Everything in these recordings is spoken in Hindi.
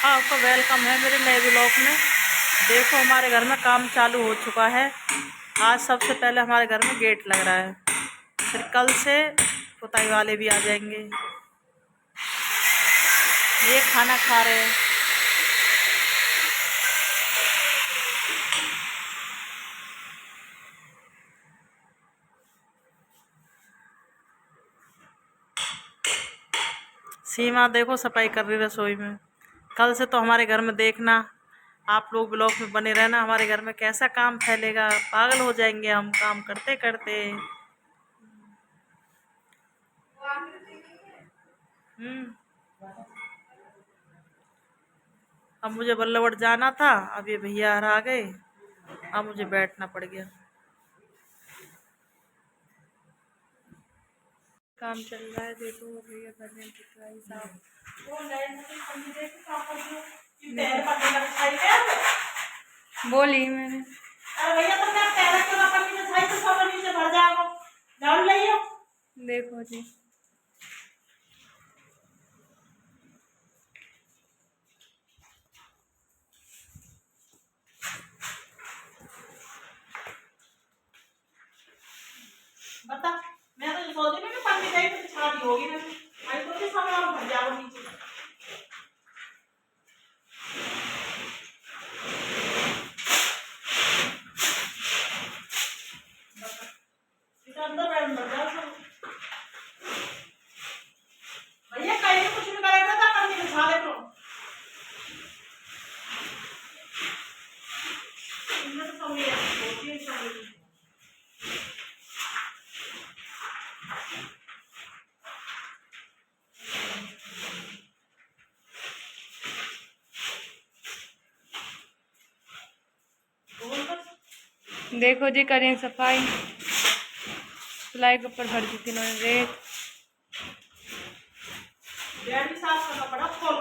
आपका वेलकम है मेरे नए ब्लॉग में। देखो हमारे घर में काम चालू हो चुका है। आज सबसे पहले हमारे घर में गेट लग रहा है, फिर कल से पुताई वाले भी आ जाएंगे। ये खाना खा रहे हैं। सीमा देखो सफाई कर रही रसोई में। कल से तो हमारे घर में देखना, आप लोग ब्लॉग में बने रहना। हमारे घर में कैसा काम फैलेगा, पागल हो जाएंगे हम काम करते करते। अब मुझे बल्लवट जाना था, अब ये भैया आ गए, अब मुझे बैठना पड़ गया। काम चल रहा है, देखो भैया घर में पुताई साफ। बोली मैंने, अरे भैया तुमने पैर के ऊपर नीचे छाई तो सब नीचे भर जाएगा, डाल लियो। देखो जी बता, मैं तो सोच रही हूँ पन्नी जाई तो छाड़ी होगी ना, आई तो सब और भर जाओ नीचे। अंदर बैठ भर जाओ सब। भैया कहीं कुछ भी करेगा तो पन्नी में छा दे। इनमें तो सब ये होती है सब। देखो जी करें सफाई, सिलाई के ऊपर भर दी थी इन्होंने रेत। भी साफ करना पड़ा खोल।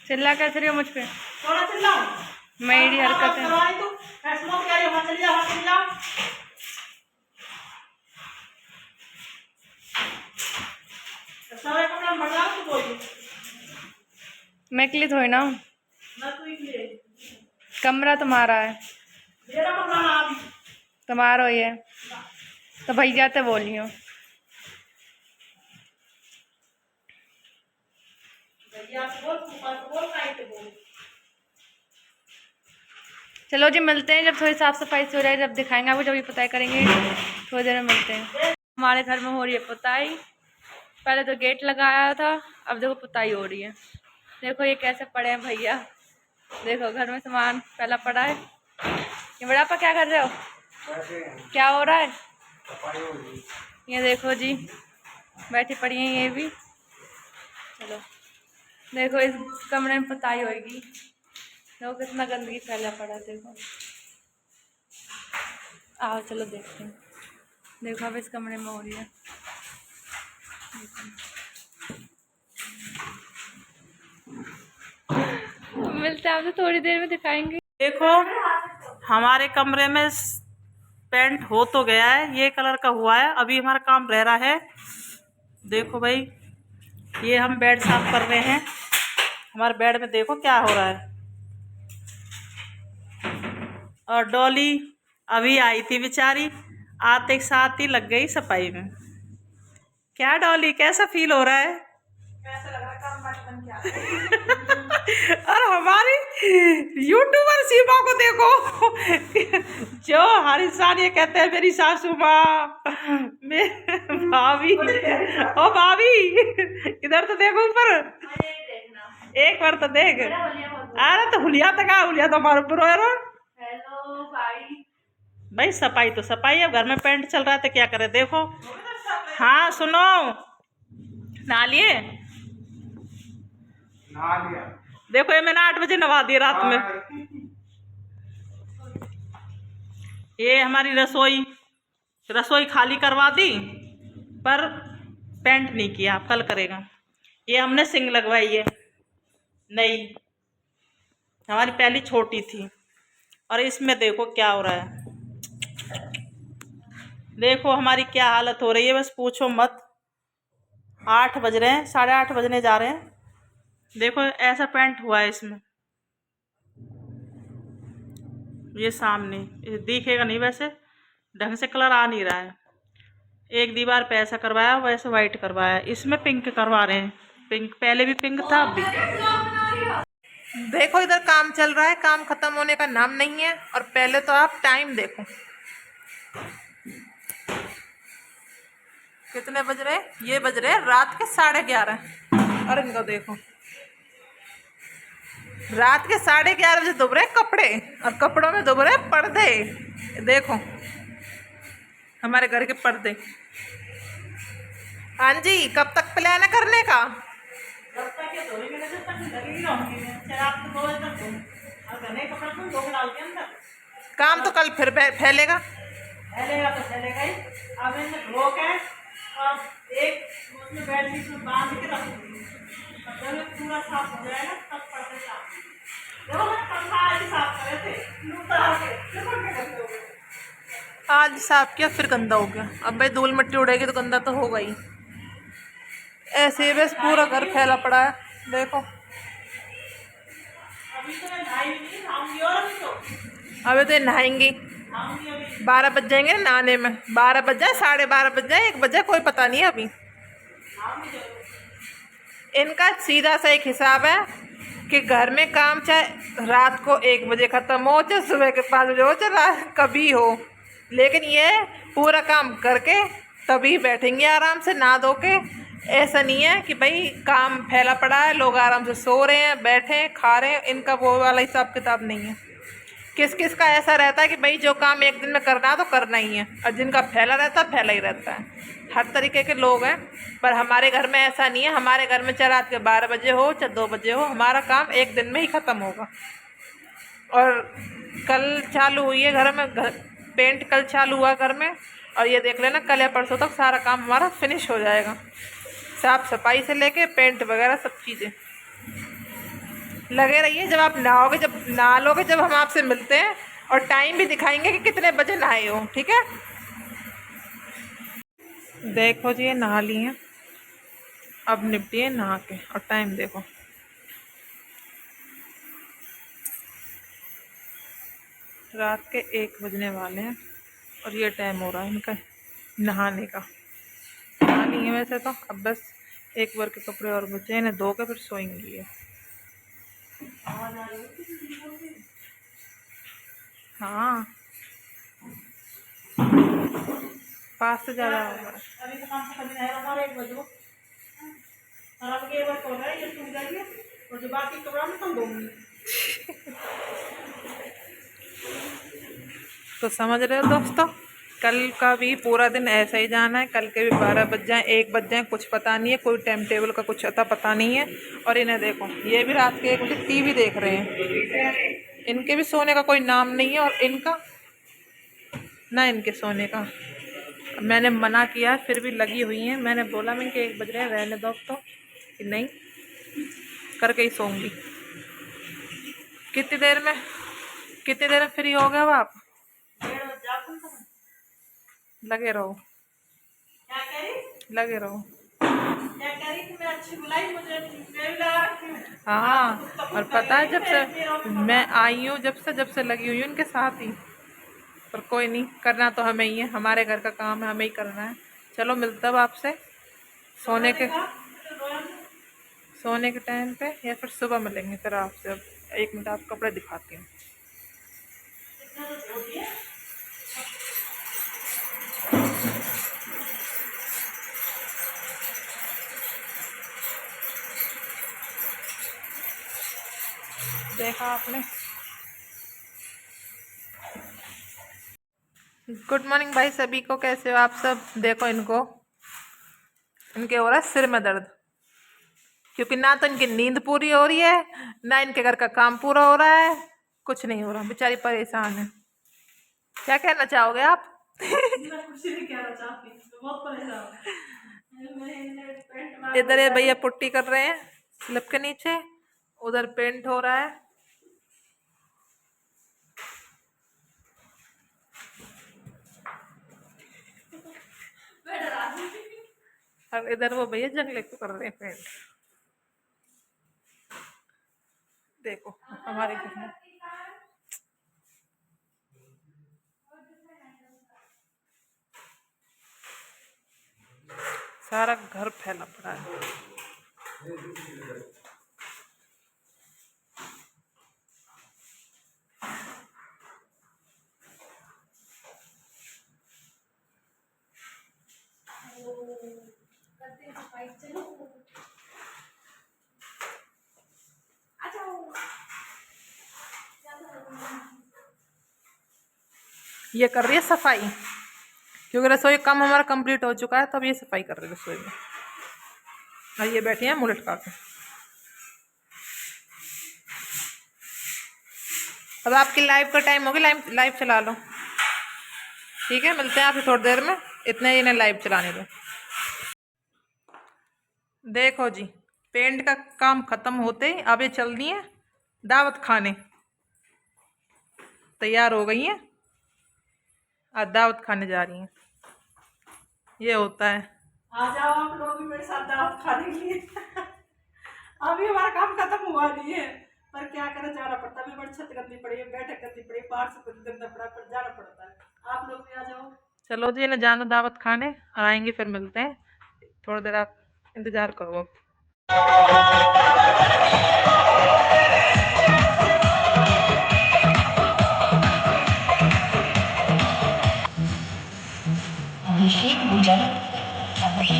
चिल्ला कैसे रही हो मुझ पे? थोड़ा चिल्लाओ, मेरी हरकत है। मैं के लिए थोड़ी ना हूँ, कमरा तुम्हारा है, तुम्हारा ही है तो भैया तो बोलियो। चलो जी मिलते हैं जब थोड़ी साफ सफाई से हो जाए, जब दिखाएंगे आपको, जब ये पुताई करेंगे थोड़ी देर में मिलते हैं। हमारे घर में हो रही है पुताई। पहले तो गेट लगाया था, अब देखो पुताई हो रही है। देखो ये कैसे पड़े हैं भैया, देखो घर में सामान पहला पड़ा है। ये बड़ा आपा क्या कर रहे हो, क्या हो रहा है? ये देखो जी बैठी पड़ी है ये भी। चलो देखो इस कमरे में पुताई होगी, देखो कितना गंदगी फैला पड़ा। देखो आओ चलो देखते हैं। देखो अब इस कमरे में हो रही है। मिलते हैं आपसे थोड़ी देर में, दिखाएंगे। देखो हमारे कमरे में पेंट हो तो गया है, ये कलर का हुआ है, अभी हमारा काम रह रहा है। देखो भाई ये हम बेड साफ कर रहे हैं। हमारे बेड में देखो क्या हो रहा है। और डॉली अभी आई थी बेचारी, आते के साथ ही लग गई सफाई में। क्या डॉली कैसा फील हो रहा है? कैसा लग रहा है काम बचपन क्या? और हमारी यूट्यूबर सीमा को देखो, जो हर इंसान ये कहते हैं मेरी सासू माँ, भाभी, ओ भाभी इधर तो देखो ऊपर, एक बार तो देख। अरे तो हुलिया तक आ, हुलिया तो हमारे ऊपर है। हेलो भाई सफाई तो सफाई है, घर में पेंट चल रहा है तो क्या करे। देखो हाँ सुनो, नहा लिए? देखो ये मैंने 8 बजे नहा दिया रात में। ये हमारी रसोई रसोई खाली करवा दी, पर पेंट नहीं किया, कल करेगा। ये हमने सिंक लगवाई है नई, हमारी पहली छोटी थी। और इसमें देखो क्या हो रहा है, देखो हमारी क्या हालत हो रही है, बस पूछो मत। 8 बज रहे हैं, 8:30 बजने जा रहे हैं। देखो ऐसा पेंट हुआ है इसमें, ये सामने ये दिखेगा नहीं, वैसे ढंग से कलर आ नहीं रहा है। एक दीवार पे ऐसा करवाया, वैसे वाइट करवाया, इसमें पिंक करवा रहे हैं। पिंक पहले भी पिंक था, अब भी। देखो इधर काम चल रहा है, काम खत्म होने का नाम नहीं है। और पहले तो आप टाइम देखो, कितने बज रहे, ये बज रहे रात के 11:30। और इनको देखो, रात के 11:30 बजे दुब रहे कपड़े, और कपड़ों में दुब रहे पर्दे। देखो हमारे घर के पर्दे। हाँ जी, कब तक प्लान है करने का? जब तक ये धोने में जब तक लगी रहूंगी मैं, फिर आप तो 2 बजे तक धो और घने कपड़े तुम धो के डाल के अंदर। काम तो कल फिर फैलेगा, फैलेगा तो फैलेगा ही। अब इसे धो के और एक उसमें बेडशीट में बांध के रख दूंगी, जब ये पूरा साफ हो जाएगा तब पर्दे साफ। देखो मैंने पंखा आज साफ करे थे, लूटा के फिर पंखे गंदे हो गए। आज साफ किया फिर गंदा हो गया। अब भाई धूल मिट्टी उड़ेगी तो गंदा तो होगा ही। ऐसे बस पूरा घर फैला पड़ा है, देखो। अभी तो नहाएंगी, 12 बज जाएंगे नहाने में। 12 बज जाए, 12:30 बज जाए, 1 बजे, कोई पता नहीं है अभी। इनका सीधा सा एक हिसाब है कि घर में काम चाहे रात को 1 बजे ख़त्म हो, चाहे सुबह के 5 बजे हो, चाहे रात कभी हो, लेकिन ये पूरा काम करके तभी बैठेंगे आराम से नहा धो के। ऐसा नहीं है कि भाई काम फैला पड़ा है, लोग आराम से सो रहे हैं, बैठे हैं, खा रहे हैं, इनका वो वाला हिसाब किताब नहीं है। किस किस का ऐसा रहता है कि भाई जो काम एक दिन में करना है तो करना ही है, और जिनका फैला रहता है फैला ही रहता है। हर तरीके के लोग हैं, पर हमारे घर में ऐसा नहीं है। हमारे घर में चाहे रात के 12 बजे हो चाहे 2 बजे हो, हमारा काम एक दिन में ही ख़त्म होगा। और कल चालू हुई है घर में, पेंट कल चालू हुआ घर में, और ये देख लेना कल या परसों तक सारा काम हमारा फिनिश हो जाएगा, साफ सफाई से लेके पेंट वगैरह सब चीज़ें। लगे रहिए, जब आप नहाओगे, जब नहा लोगे, जब हम आपसे मिलते हैं और टाइम भी दिखाएंगे कि कितने बजे नहाए हो, ठीक है। देखो जी, ये नहा ली हैं, अब निपटी है नहा के, और टाइम देखो, रात के 1 बजने वाले हैं, और ये टाइम हो रहा है इनका नहाने का। नहा ली है वैसे तो, अब बस एक बार के कपड़े और बचे, इन्हें धो के फिर सोएंगी ये। हाँ, पास से ज़्यादा होगा। अभी तो काम खत्म नहीं है हमारे, 1 बजे और अब ये बस हो रहा है, ये सूख जाएगी, और जो बाकी कपड़ा मैं कल दूंगी। तो समझ रहे हो दोस्तों, कल का भी पूरा दिन ऐसा ही जाना है। कल के भी 12 बज जाए, 1 बज जाए, कुछ पता नहीं है, कोई टाइम टेबल का कुछ अता पता नहीं है। और इन्हें देखो, ये भी रात के 1 बजे टीवी देख रहे हैं, इनके भी सोने का कोई नाम नहीं है, और इनका ना इनके सोने का। मैंने मना किया फिर भी लगी हुई हैं। मैंने बोला मैं कि 1 बज रहे हैं, रहने दो तो, कि नहीं करके ही सोऊंगी। कितनी देर में फ्री हो गए हो आप? लगे रहो, क्या करी? लगे रहो, क्या करी कि मैं अच्छी बुलाई, मुझे मैं भी लगा रखी हूँ। हाँ, और पता है जब से मैं आई हूँ, जब से लगी हुई हूँ इनके साथ ही। पर कोई नहीं, करना तो हमें ही है, हमारे घर का काम है, हमें ही करना है। चलो मिलता हूँ आपसे सोने के टाइम पे, या फिर सुबह मिलेंगे फिर आपसे। अब 1 मिनट आप कपड़े दिखाती हूँ। देखा आपने? गुड मॉर्निंग भाई सभी को, कैसे हो आप सब? देखो इनके हो रहा है सिर में दर्द, क्योंकि ना तो इनकी नींद पूरी हो रही है, ना इनके घर का काम पूरा हो रहा है, कुछ नहीं हो रहा, बेचारी परेशान है। क्या कहना चाहोगे आप? मैं कुछ नहीं कहना चाहती, मैं बहुत परेशान हूँ। इधर ये भैया पुट्टी कर रहे हैं स्लिप के नीचे, उधर पेंट हो रहा है। और इधर वो भैया जंगले को कर रहे हैं पेंट। देखो हमारे घर में सारा घर फैला पड़ा है। ये कर रही है सफाई, क्योंकि रसोई काम हमारा कंप्लीट हो चुका है, तब ये सफाई कर रही है रसोई में। और ये बैठी हैं मुंह लटका के। अब आपकी लाइव का टाइम हो गया, लाइव चला लो। ठीक है, मिलते हैं आपसे थोड़ी देर में, इतने इन्हें लाइव चलाने दो। देखो जी, पेंट का काम खत्म होते ही अब ये चल दी है दावत खाने। तैयार हो गई हैं और दावत खाने जा रही हैं। ये होता है। आ जाओ आप लोग भी मेरे साथ दावत खाने के लिए। अभी हमारा काम खत्म हुआ नहीं है, पर क्या करें, जाना पड़ता है। बड़ी छत करनी पड़ी है, बैठक करनी पड़ी, बाहर से कुछ गंदा पड़ा, पर जाना पड़ता है। आप लोग भी आ जाओ। चलो जी, इन्हें जाना दावत खाने, और आएंगे फिर मिलते हैं। थोड़ी देर आप इंतजार करो। अभिषेक पूजन अभी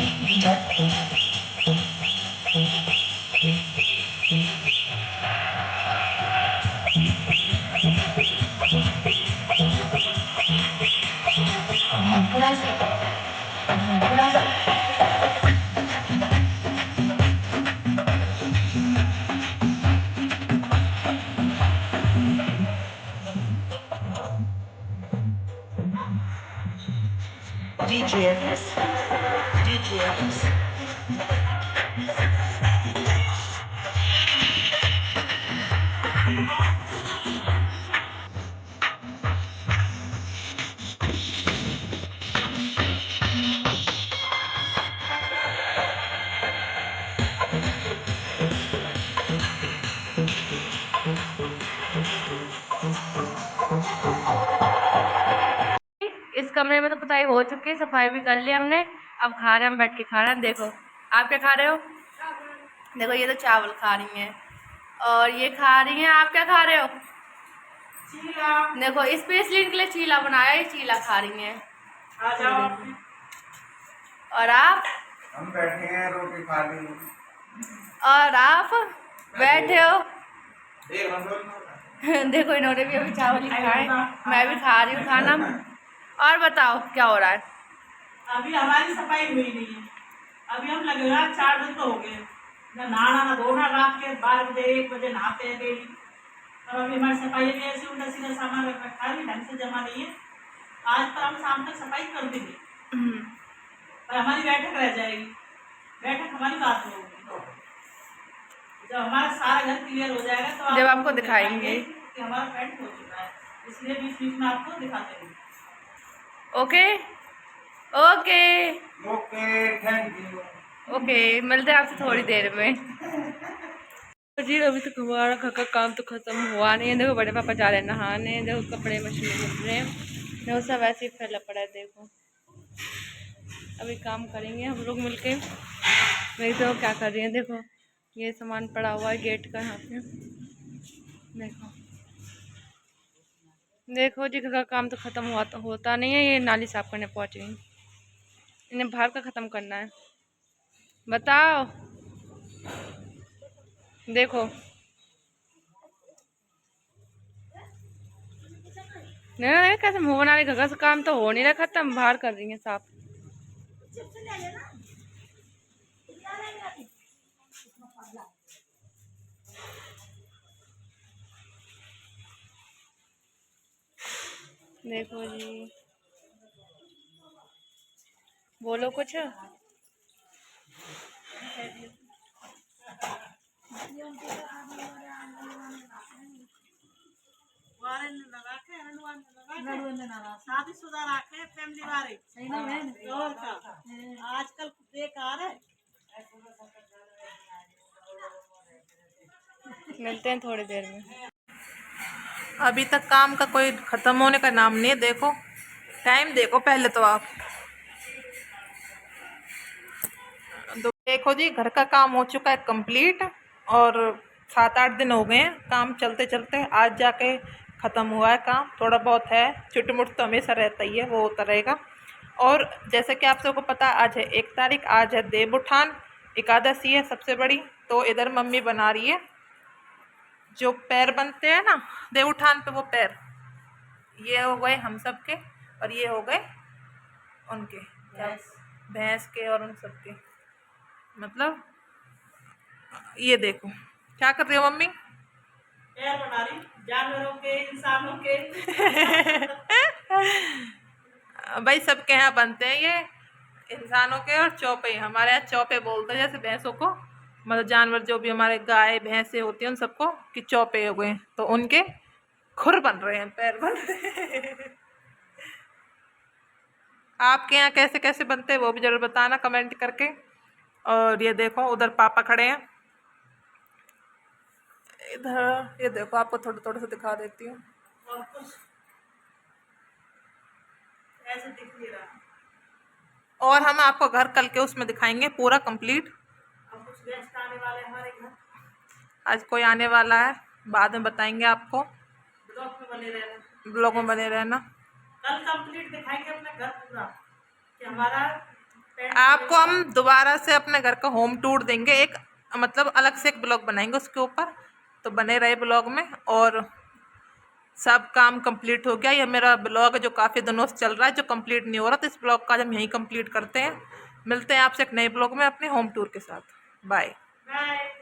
DJs. इस कमरे में तो पुताई हो चुकी है, सफाई भी कर ली हमने। अब खा रहे हैं, हम बैठ के खा रहे हैं। देखो आप क्या खा रहे हो? देखो ये तो चावल खा रही हैं, और ये खा रही हैं, आप क्या खा रहे हो? चीला। देखो स्पेशली इनके लिए चीला बनाया, ये चीला खा रही हैं। आ जाओ। और आप? हम बैठे हैं, रोटी खा ली। और आप बैठे हो? देखो इन्होंने भी अभी चावल ही खाए, मैं भी खा रही हूँ खाना। और बताओ क्या हो रहा है? अभी हमारी सफाई हुई नहीं है। अभी हम लगेगा 4 दिन तो हो गए, ना नहाना ना धोना। रात के 12 बजे 1 बजे नहाते हैं डेली। और अभी हमारी सफाई में ऐसे उल्टा सीधा सामान रख रखा है, ढंग से जमा नहीं है। आज पर हम शाम तक सफाई कर देंगे, पर हमारी बैठक रह जाएगी। बैठक हमारी बात होगी। जब हमारा सारा घर क्लियर हो जाएगा तो जब आपको दिखाएंगे कि हमारा पेंट हो चुका है, इसलिए बीच बीच में आपको दिखाते हैं। Okay okay okay, thank you. Okay, मिलते हैं आपसे थोड़ी देर में। जी अभी तक हमारा घर का काम तो खत्म हुआ नहीं है। देखो बड़े पापा जा रहे हैं नहाने, देखो कपड़े मशीन में मिल रहे हैं, देखो सब ऐसे ही फैला पड़ा है। देखो अभी काम करेंगे हम लोग मिलके। मेरी तो क्या कर रही है, देखो ये सामान पड़ा हुआ है गेट का यहाँ पे। देखो देखो जी, घर का काम तो खत्म हुआ तो होता नहीं है। ये नाली साफ करने पहुंच गई, इन्हें बाहर का खत्म करना है। बताओ देखो नहीं नहीं, कैसे मुंह बना रही, घर का काम तो हो नहीं रहा खत्म, बाहर कर रही है साफ। देखो जी, बोलो कुछ। शादीशुदा रखे फैमिली वाले और का आजकल बेकार है। मिलते हैं थोड़ी देर में। अभी तक काम का कोई खत्म होने का नाम नहीं है। देखो टाइम देखो पहले तो आप देखो जी, घर का काम हो चुका है कंप्लीट और 7-8 दिन हो गए हैं काम चलते चलते, आज जाके ख़त्म हुआ है काम। थोड़ा बहुत है, छुट-मुट तो हमेशा रहता ही है, वो होता रहेगा। और जैसे कि आप सबको पता, आज है 1 तारीख, आज है देव उठान एकादशी है सबसे बड़ी। तो इधर मम्मी बना रही है जो पैर बनते हैं ना देव उठान पे, वो पैर ये हो गए हम सब के और ये हो गए उनके, भैंस के और उन सब के। मतलब ये देखो क्या कर रही हो मम्मी, पैर बना रही जानवरों के, इंसानों के। भाई सबके यहाँ बनते हैं ये, इंसानों के और चौपे। हमारे यहाँ चौपे बोलते हैं, जैसे भैंसों को, मतलब जानवर जो भी हमारे गाय भैंसे होती हैं उन सबको कि चौपे हो गए, तो उनके खुर बन रहे हैं, पैर बन रहे हैं। आपके यहाँ कैसे कैसे बनते हैं वो भी जरूर बताना कमेंट करके। और ये देखो उधर पापा खड़े हैं, इधर ये देखो, आपको थोड़ा थोड़ा सा दिखा देती हूँ। और कुछ ऐसे दिख नहीं रहा। और हम आपको घर कल के उसमें दिखाएंगे पूरा कंप्लीट। अब कुछ गेस्ट आने वाले हैं हमारे घर, आज कोई आने वाला है, बाद में बताएंगे आपको। ब्लॉग में बने रहना, ब्लॉग में बने रहना। कल कंप्लीट दिखाएंगे अपना घर पूरा कि हमारा। आपको हम दोबारा से अपने घर का होम टूर देंगे, एक मतलब अलग से एक ब्लॉग बनाएंगे उसके ऊपर, तो बने रहे ब्लॉग में। और सब काम कंप्लीट हो गया, ये मेरा ब्लॉग जो काफ़ी दिनों से चल रहा है, जो कंप्लीट नहीं हो रहा, तो इस ब्लॉग का हम यहीं कंप्लीट करते हैं। मिलते हैं आपसे एक नए ब्लॉग में अपने होम टूर के साथ। Bye bye.